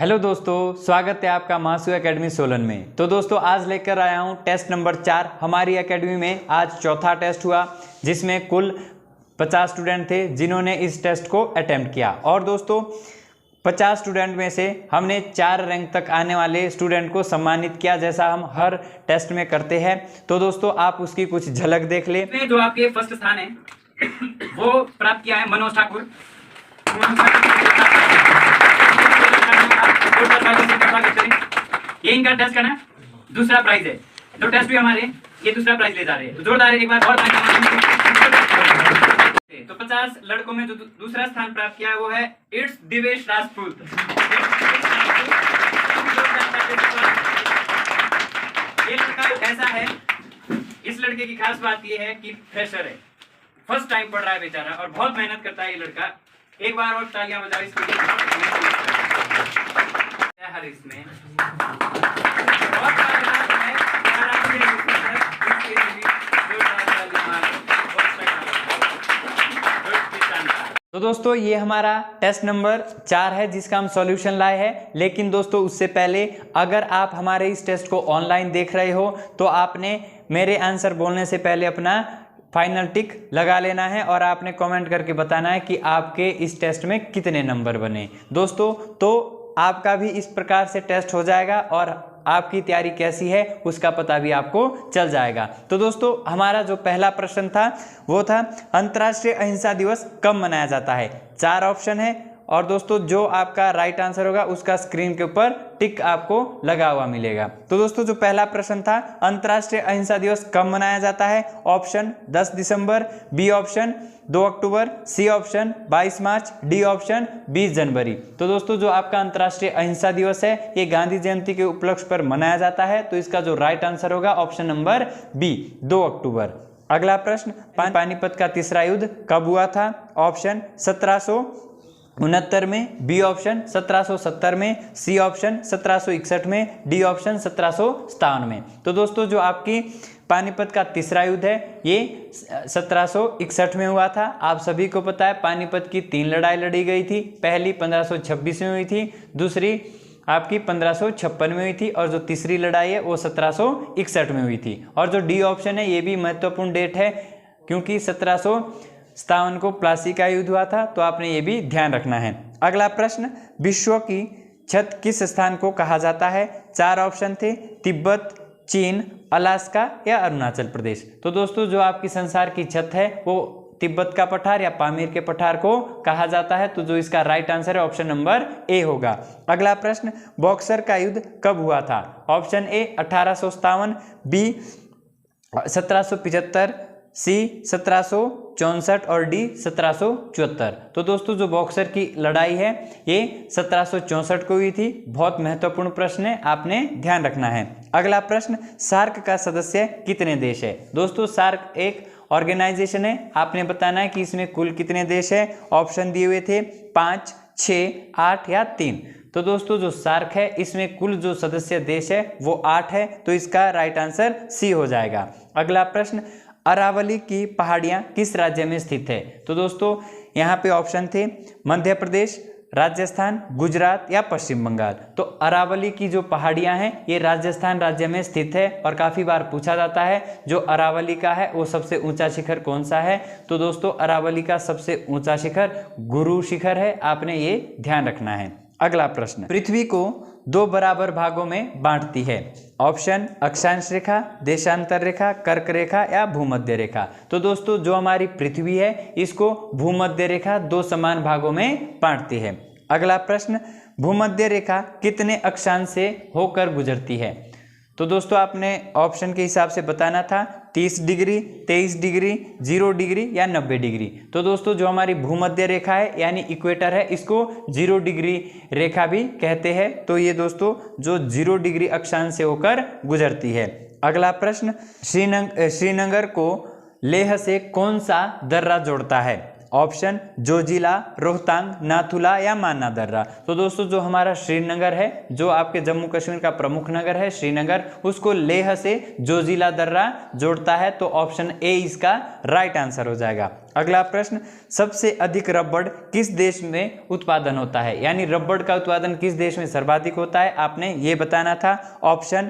Hello दोस्तों, स्वागत है आपका मासू एकेडमी सोलन में। तो दोस्तों आज लेकर आया हूं टेस्ट नंबर 4। हमारी एकेडमी में आज चौथा टेस्ट हुआ जिसमें कुल 50 स्टूडेंट थे जिन्होंने इस टेस्ट को अटेम्प्ट किया। और दोस्तों 50 स्टूडेंट में से हमने 4 रैंक तक आने वाले स्टूडेंट को सम्मानित किया, जैसा हम हर टेस्ट में करते हैं। तो दोस्तों आप उसकी कुछ झलक देख ले। जो आपके फर्स्ट स्थान है वो प्राप्त किया है मनोज ठाकुर। ये इनका टेस्ट का ना दूसरा प्राइज है। दो टेस्ट भी हमारे ये दूसरा प्राइज ले जा रहे हैं। तो जोरदार एक बार और। तो 50 लड़कों में जो दूसरा स्थान प्राप्त किया है वो है इट्स दिवेश राजपूत। ये लड़का ऐसा है, इस लड़के की खास बात ये है कि फ्रेशर है, फर्स्ट टाइम पढ़ रहा है बेचारा और बहुत मेहनत करता है ये लड़का। एक बार और तालियां बजाओ इसके लिए। हर इसमें तो दोस्तों ये हमारा टेस्ट नंबर 4 है जिसका हम सॉल्यूशन लाए हैं। लेकिन दोस्तों उससे पहले अगर आप हमारे इस टेस्ट को ऑनलाइन देख रहे हो तो आपने मेरे आंसर बोलने से पहले अपना फाइनल टिक लगा लेना है और आपने कमेंट करके बताना है कि आपके इस टेस्ट में कितने नंबर बने। दोस्तों तो आपका भी इस प्रकार से टेस्ट हो जाएगा और आपकी तैयारी कैसी है उसका पता भी आपको चल जाएगा। तो दोस्तों हमारा जो पहला प्रश्न था वो था अंतर्राष्ट्रीय अहिंसा दिवस कब मनाया जाता है। 4 ऑप्शन है और दोस्तों जो आपका राइट आंसर होगा उसका स्क्रीन के ऊपर टिक आपको लगा हुआ मिलेगा। तो दोस्तों जो पहला प्रश्न था अंतर्राष्ट्रीय अहिंसा दिवस कब मनाया जाता है, ऑप्शन 10 दिसंबर, बी ऑप्शन 2 अक्टूबर, सी ऑप्शन 22 मार्च, डी ऑप्शन 20 जनवरी। तो दोस्तों जो आपका अंतर्राष्ट्रीय अहिंसा दिवस है ये गांधी जयंती के उपलक्ष्य पर मनाया जाता है। तो इसका जो राइट आंसर होगा ऑप्शन नंबर बी 2 अक्टूबर। अगला प्रश्न पानीपत का तीसरा युद्ध कब हुआ था, ऑप्शन 1769 में, बी ऑप्शन 1770 में, सी ऑप्शन 1761 में, डी ऑप्शन 1757 में। तो दोस्तों जो आपकी पानीपत का तीसरा युद्ध है ये 1761 में हुआ था। आप सभी को पता है पानीपत की 3 लड़ाई लड़ी गई थी। पहली 1526 में हुई थी, दूसरी आपकी 1556 में हुई थी और जो तीसरी लड़ाई है वो 1761 में हुई थी। और जो डी ऑप्शन है ये भी महत्वपूर्ण डेट है क्योंकि 1757 को प्लासी का युद्ध हुआ था। तो आपने ये भी ध्यान रखना है। अगला प्रश्न विश्व की छत किस स्थान को कहा जाता है। 4 ऑप्शन थे, तिब्बत, चीन, अलास्का या अरुणाचल प्रदेश। तो दोस्तों जो आपकी संसार की छत है वो तिब्बत का पठार या पामीर के पठार को कहा जाता है। तो जो इसका राइट आंसर है ऑप्शन नंबर ए होगा। अगला प्रश्न बॉक्सर का युद्ध कब हुआ था, ऑप्शन ए 1857, बी 1775, सी 1764 और डी 1774। तो दोस्तों जो बॉक्सर की लड़ाई है ये 1764 को हुई थी। बहुत महत्वपूर्ण प्रश्न है, आपने ध्यान रखना है। अगला प्रश्न सार्क का सदस्य कितने देश है। दोस्तों सार्क एक ऑर्गेनाइजेशन है, आपने बताना है कि इसमें कुल कितने देश है। ऑप्शन दिए हुए थे 5, 6, 8 या 3। तो दोस्तों जो सार्क है इसमें कुल जो सदस्य देश है वो 8 है। तो इसका राइट आंसर सी हो जाएगा। अगला प्रश्न अरावली की पहाड़ियाँ किस राज्य में स्थित है। तो दोस्तों यहाँ पे ऑप्शन थे मध्य प्रदेश, राजस्थान, गुजरात या पश्चिम बंगाल। तो अरावली की जो पहाड़ियाँ हैं ये राजस्थान राज्य में स्थित है और काफ़ी बार पूछा जाता है जो अरावली का है वो सबसे ऊंचा शिखर कौन सा है। तो दोस्तों अरावली का सबसे ऊंचा शिखर गुरु शिखर है, आपने ये ध्यान रखना है। अगला प्रश्न पृथ्वी को 2 बराबर भागों में बांटती है। ऑप्शन अक्षांश रेखा, देशांतर रेखा, कर्क रेखा या भूमध्य रेखा। तो दोस्तों जो हमारी पृथ्वी है इसको भूमध्य रेखा 2 समान भागों में बांटती है। अगला प्रश्न भूमध्य रेखा कितने अक्षांश से होकर गुजरती है। तो दोस्तों आपने ऑप्शन के हिसाब से बताना था 30 डिग्री, 23 डिग्री, 0 डिग्री या 90 डिग्री। तो दोस्तों जो हमारी भूमध्य रेखा है यानी इक्वेटर है इसको 0 डिग्री रेखा भी कहते हैं। तो ये दोस्तों जो 0 डिग्री अक्षांश से होकर गुजरती है। अगला प्रश्न श्रीनगर को लेह से कौन सा दर्रा जोड़ता है। ऑप्शन जोजिला, रोहतांग, नाथुला या मान्ना दर्रा। तो दोस्तों जो हमारा श्रीनगर है, जो आपके जम्मू कश्मीर का प्रमुख नगर है श्रीनगर, उसको लेह से जोजिला दर्रा जोड़ता है। तो ऑप्शन ए इसका राइट आंसर हो जाएगा। अगला प्रश्न, सबसे अधिक रबड़ किस देश में उत्पादन होता है, यानी रबड़ का उत्पादन किस देश में सर्वाधिक होता है, आपने ये बताना था। ऑप्शन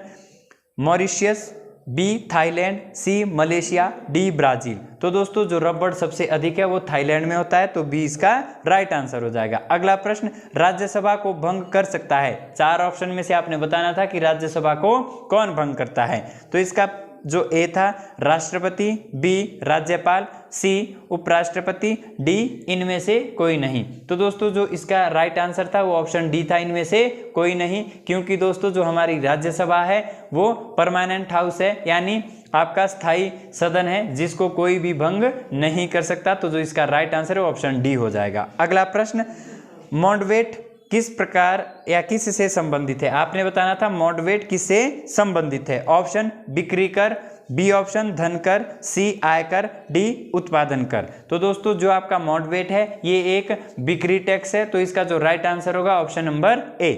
मॉरिशियस, बी थाईलैंड, सी मलेशिया, डी ब्राजील। तो दोस्तों जो रबड़ सबसे अधिक है वो थाईलैंड में होता है, तो बी इसका राइट आंसर हो जाएगा। अगला प्रश्न, राज्यसभा को भंग कर सकता है, 4 ऑप्शन में से आपने बताना था कि राज्यसभा को कौन भंग करता है। तो इसका जो ए था राष्ट्रपति, बी राज्यपाल, सी उपराष्ट्रपति, डी इनमें से कोई नहीं। तो दोस्तों जो इसका राइट आंसर था वो ऑप्शन डी था, इनमें से कोई नहीं, क्योंकि दोस्तों जो हमारी राज्यसभा है वो परमानेंट हाउस है, यानी आपका स्थायी सदन है जिसको कोई भी भंग नहीं कर सकता। तो जो इसका राइट आंसर है वो ऑप्शन डी हो जाएगा। अगला प्रश्न, मॉडवेट किस प्रकार या किस से संबंधित है, आपने बताना था मॉडवेट किससे संबंधित है। ऑप्शन बिक्री कर, बी ऑप्शन धन कर, सी आयकर, डी उत्पादन कर। तो दोस्तों जो आपका मॉडवेट है ये एक बिक्री टैक्स है, तो इसका जो राइट आंसर होगा ऑप्शन नंबर ए।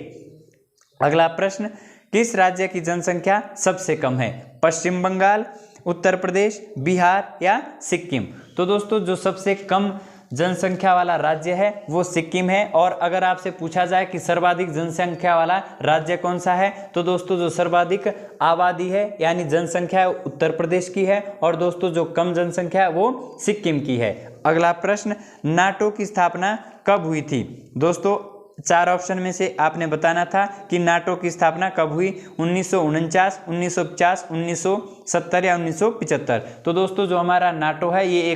अगला प्रश्न, किस राज्य की जनसंख्या सबसे कम है, पश्चिम बंगाल, उत्तर प्रदेश, बिहार या सिक्किम। तो दोस्तों जो सबसे कम जनसंख्या वाला राज्य है वो सिक्किम है। और अगर आपसे पूछा जाए कि सर्वाधिक जनसंख्या वाला राज्य कौन सा है, तो दोस्तों जो सर्वाधिक आबादी है यानी जनसंख्या है उत्तर प्रदेश की है, और दोस्तों जो कम जनसंख्या है वो सिक्किम की है। अगला प्रश्न, नाटो की स्थापना कब हुई थी। दोस्तों 4 ऑप्शन में से आपने बताना था कि नाटो की स्थापना कब हुई, 1949, 1950, 1970 या 1975। तो दोस्तों जो हमारा नाटो है ये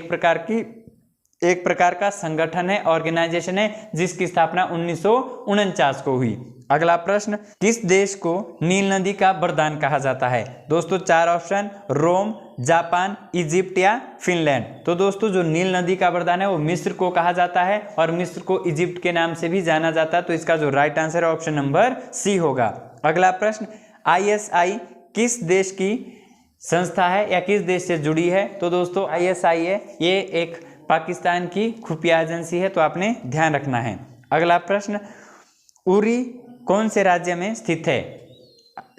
एक प्रकार का संगठन है, ऑर्गेनाइजेशन है, जिसकी स्थापना 1949 को हुई। अगला प्रश्न, किस देश को नील नदी का वरदान कहा जाता है। दोस्तों 4 ऑप्शन, रोम, जापान, इजिप्ट या फिनलैंड। तो दोस्तों जो नील नदी का वरदान है वो मिस्र को कहा जाता है, और मिस्र को इजिप्ट के नाम से भी जाना जाता है। तो इसका जो राइट आंसर है ऑप्शन नंबर सी होगा। अगला प्रश्न, ISI किस देश की संस्था है या किस देश से जुड़ी है। तो दोस्तों ISI है ये एक पाकिस्तान की खुफिया एजेंसी है, तो आपने ध्यान रखना है। अगला प्रश्न, उरी कौन से राज्य में स्थित है,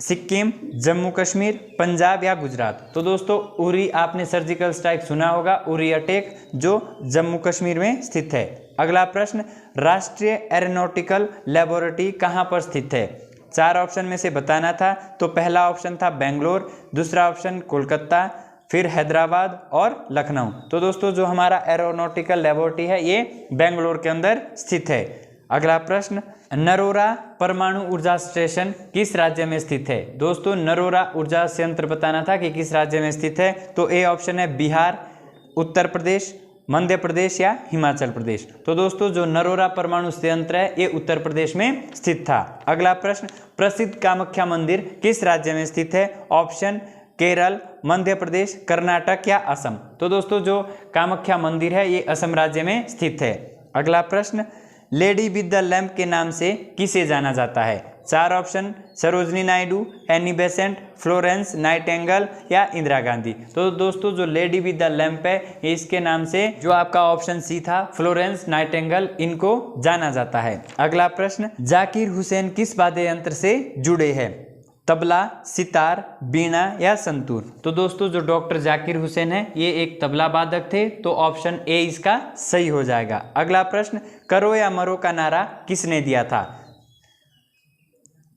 सिक्किम, जम्मू कश्मीर, पंजाब या गुजरात। तो दोस्तों उरी आपने सर्जिकल स्ट्राइक सुना होगा, उरी अटैक, जो जम्मू कश्मीर में स्थित है। अगला प्रश्न, राष्ट्रीय एरोनॉटिकल लेबोरेटरी कहाँ पर स्थित है। 4 ऑप्शन में से बताना था। तो पहला ऑप्शन था बेंगलोर, दूसरा ऑप्शन कोलकाता, फिर हैदराबाद और लखनऊ। तो दोस्तों जो हमारा एरोनॉटिकल लेबोरेटरी है ये बेंगलोर के अंदर स्थित है। अगला प्रश्न, नरोरा परमाणु ऊर्जा स्टेशन किस राज्य में स्थित है। दोस्तों नरोरा ऊर्जा संयंत्र बताना था कि किस राज्य में स्थित है। तो ए ऑप्शन है बिहार, उत्तर प्रदेश, मध्य प्रदेश या हिमाचल प्रदेश। तो दोस्तों जो नरोरा परमाणु संयंत्र है ये उत्तर प्रदेश में स्थित था। अगला प्रश्न, प्रसिद्ध कामाख्या मंदिर किस राज्य में स्थित है। ऑप्शन केरल, मध्य प्रदेश, कर्नाटक या असम। तो दोस्तों जो कामाख्या मंदिर है ये असम राज्य में स्थित है। अगला प्रश्न, लेडी विद द लैम्प के नाम से किसे जाना जाता है। 4 option, Sarojini Naidu, Annie Besant, Florence Nightingale या इंदिरा गांधी। तो दोस्तों जो लेडी विद द लैम्प है इसके नाम से जो आपका ऑप्शन सी था फ्लोरेंस नाइटिंगेल, इनको जाना जाता है। अगला प्रश्न, जाकिर हुसैन किस वाद्य यंत्र से जुड़े हैं। तबला, सितार, बीना या संतूर। तो दोस्तों जो डॉक्टर जाकिर हुसैन है ये एक तबला वादक थे, तो ऑप्शन ए इसका सही हो जाएगा। अगला प्रश्न, करो या मरो का नारा किसने दिया था।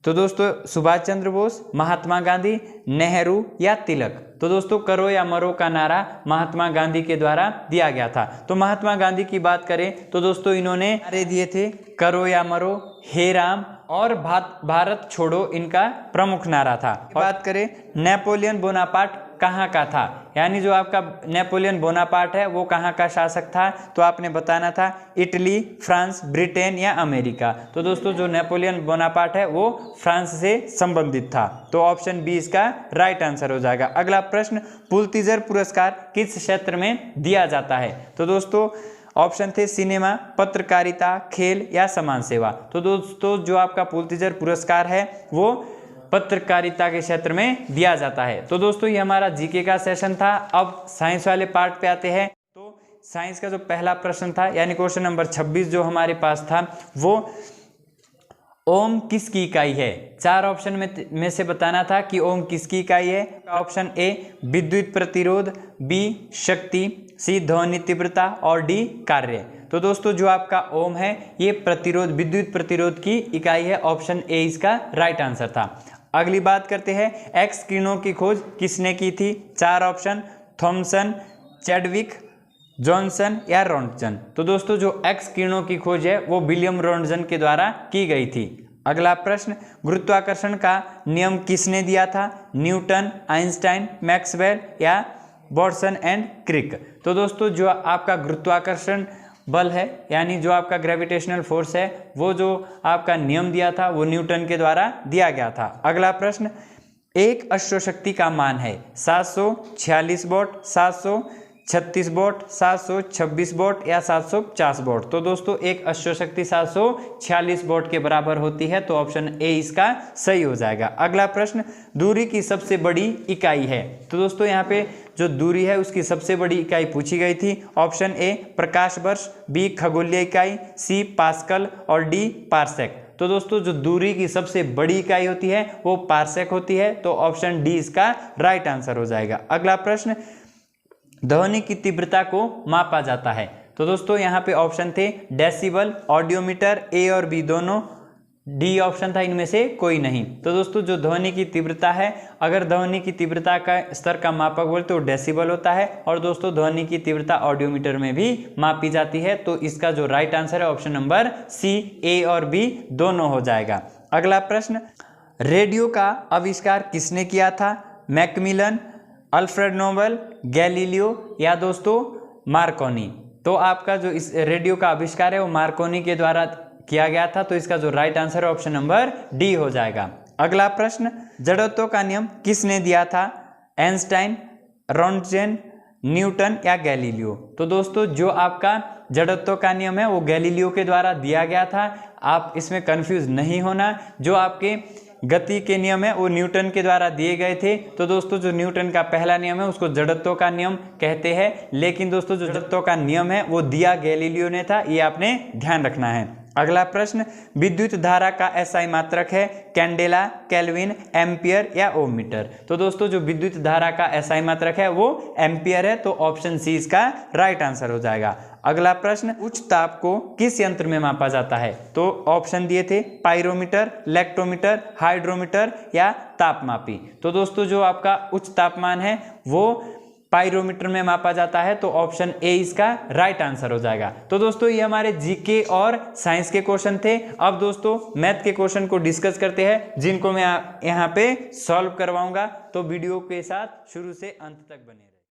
तो दोस्तों सुभाष चंद्र बोस, महात्मा गांधी, नेहरू या तिलक। तो दोस्तों करो या मरो का नारा महात्मा गांधी के द्वारा दिया गया था। तो महात्मा गांधी की बात करें तो दोस्तों इन्होंने नारे दिए थे करो या मरो, हे राम और भारत छोड़ो, इनका प्रमुख नारा था। बात करें नेपोलियन बोनापार्ट कहाँ का था, यानी जो आपका नेपोलियन बोनापार्ट है वो कहाँ का शासक था। तो आपने बताना था इटली, फ्रांस, ब्रिटेन या अमेरिका। तो दोस्तों जो नेपोलियन बोनापार्ट है वो फ्रांस से संबंधित था। तो ऑप्शन बी इसका राइट आंसर हो जाएगा। अगला प्रश्न, पुलित्जर पुरस्कार किस क्षेत्र में दिया जाता है। तो दोस्तों ऑप्शन थे सिनेमा, पत्रकारिता, खेल या समाज सेवा। तो दोस्तों जो आपका पुलित्जर पुरस्कार है वो पत्रकारिता के क्षेत्र में दिया जाता है। तो दोस्तों ये हमारा जीके का सेशन था। अब साइंस वाले पार्ट पे आते हैं। तो साइंस का जो पहला प्रश्न था यानी क्वेश्चन नंबर 26 जो हमारे पास था वो ओम किसकी इकाई है। 4 ऑप्शन में से बताना था कि ओम किसकी इकाई है। ऑप्शन ए विद्युत प्रतिरोध, बी शक्ति, सी ध्वनि तीव्रता और डी कार्य। तो दोस्तों जो आपका ओम है ये प्रतिरोध, विद्युत प्रतिरोध की इकाई है। ऑप्शन ए इसका राइट आंसर था। अगली बात करते हैं, एक्स किरणों की खोज किसने की थी। 4 ऑप्शन, थॉमसन, चैडविक, जॉनसन या रॉन्टजन। तो दोस्तों जो एक्स किरणों की खोज है वो विलियम रॉन्टजन के द्वारा की गई थी। अगला प्रश्न, गुरुत्वाकर्षण का नियम किसने दिया था। न्यूटन, आइंस्टाइन, मैक्सवेल या बॉर्सन एंड क्रिक। तो दोस्तों जो आपका गुरुत्वाकर्षण बल है यानी जो आपका ग्रेविटेशनल फोर्स है वो जो आपका नियम दिया था वो न्यूटन के द्वारा दिया गया था। अगला प्रश्न, एक अश्वशक्ति का मान है 746 वॉट, 736 वॉट, 726 वॉट या 750 वॉट। तो दोस्तों एक अश्वशक्ति 746 वॉट के बराबर होती है, तो ऑप्शन ए इसका सही हो जाएगा। अगला प्रश्न, दूरी की सबसे बड़ी इकाई है। तो दोस्तों यहाँ पे जो दूरी है उसकी सबसे बड़ी इकाई पूछी गई थी। ऑप्शन ए प्रकाश वर्ष, बी खगोलीय इकाई, सी पास्कल और डी पारसेक। तो दोस्तों जो दूरी की सबसे बड़ी इकाई होती है वो पारसेक होती है, तो ऑप्शन डी इसका राइट आंसर हो जाएगा। अगला प्रश्न, ध्वनि की तीव्रता को मापा जाता है। तो दोस्तों यहाँ पे ऑप्शन थे डेसिबल, ऑडियोमीटर, ए और बी दोनों, डी ऑप्शन था इनमें से कोई नहीं। तो दोस्तों जो ध्वनि की तीव्रता है, अगर ध्वनि की तीव्रता का स्तर का मापक बोले तो डेसिबल होता है, और दोस्तों ध्वनि की तीव्रता ऑडियोमीटर में भी मापी जाती है। तो इसका जो राइट आंसर है ऑप्शन नंबर सी, ए और बी दोनों हो जाएगा। अगला प्रश्न, रेडियो का आविष्कार किसने किया था। मैकमिलन, अल्फ्रेड नोबल, गैलीलियो या दोस्तों मार्कोनी। तो आपका जो इस रेडियो का आविष्कार है वो मार्कोनी के द्वारा किया गया था, तो इसका जो राइट आंसर है ऑप्शन नंबर डी हो जाएगा। अगला प्रश्न, जड़त्व का नियम किसने दिया था। आइंस्टाइन, रॉन्टजन, न्यूटन या गैलीलियो। तो दोस्तों जो आपका जड़त्व का नियम है वो गैलीलियो के द्वारा दिया गया था, आप इसमें कंफ्यूज नहीं होना। जो आपके गति के नियम है वो न्यूटन के द्वारा दिए गए थे। तो दोस्तों जो न्यूटन का पहला नियम है उसको जड़त्व का नियम कहते हैं, लेकिन दोस्तों जो जड़त्व का नियम है वो दिया गैलीलियो ने था, ये आपने ध्यान रखना है। अगला प्रश्न, विद्युत धारा का एसआई मात्रक है। कैंडेला, केल्विन, एम्पियर या ओम मीटर। तो दोस्तों जो विद्युत धारा का एसआई मात्रक है वो एम्पियर है, तो ऑप्शन सी इसका राइट आंसर हो जाएगा। अगला प्रश्न, उच्च ताप को किस यंत्र में मापा जाता है। तो ऑप्शन दिए थे पाइरोमीटर, लेक्ट्रोमीटर, हाइड्रोमीटर या तापमापी। तो दोस्तों जो आपका उच्च तापमान है वो पाइरोमीटर में मापा जाता है, तो ऑप्शन ए इसका राइट आंसर हो जाएगा। तो दोस्तों ये हमारे जीके और साइंस के क्वेश्चन थे। अब दोस्तों मैथ के क्वेश्चन को डिस्कस करते हैं जिनको मैं यहाँ पे सॉल्व करवाऊंगा, तो वीडियो के साथ शुरू से अंत तक बने।